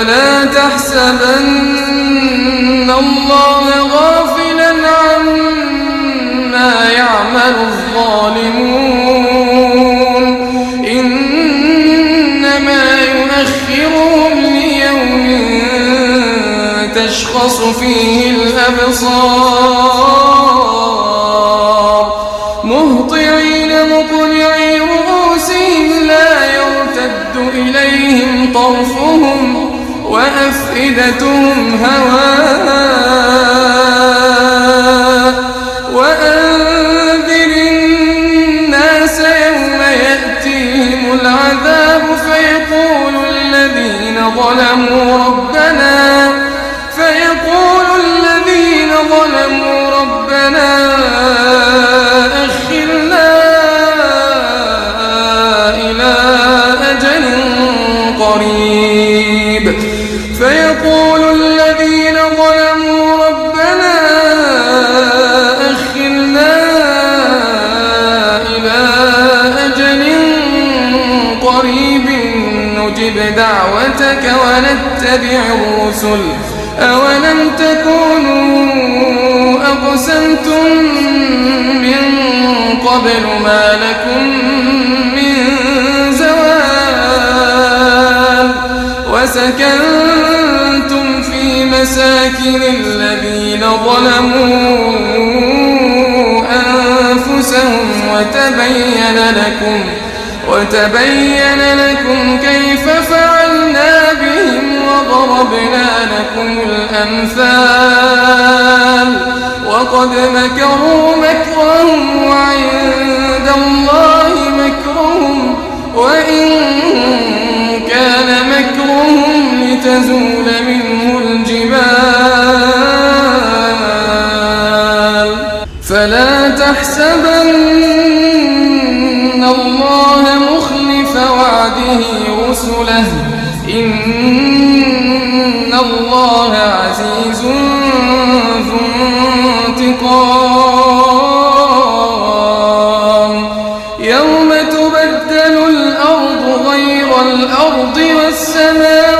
ولا تحسبن الله غافلا عما يعمل الظالمون إنما يؤخرهم ليوم تشخص فيه الأبصار مهطعين مقنعي رؤوسهم لا يرتد إليهم طرفهم وأفئدتهم هواء وأنذر الناس يوم يأتيهم العذاب فيقول الذين ظلموا ربنا أخرنا إلى أجل قريب فيقول الذين ظلموا ربنا أخرنا إلى أجل قريب نجب دعوتك ونتبع الرسل أولم تكونوا أقسمتم من قبل ما لكم من زوال وسكنتم في مساكن الذين ظلموا أنفسهم وتبين لكم كيف فعلنا بهم وضربنا لكم الأمثال وقد مكروا مكرهم وعند الله مكرهم وإن كان مكرهم لتزول منه الجبال فلا تحسبن الله مخلف وعده رسله إن الله عزيز ذو انتقام يوم تبدل الأرض غير الأرض والسماوات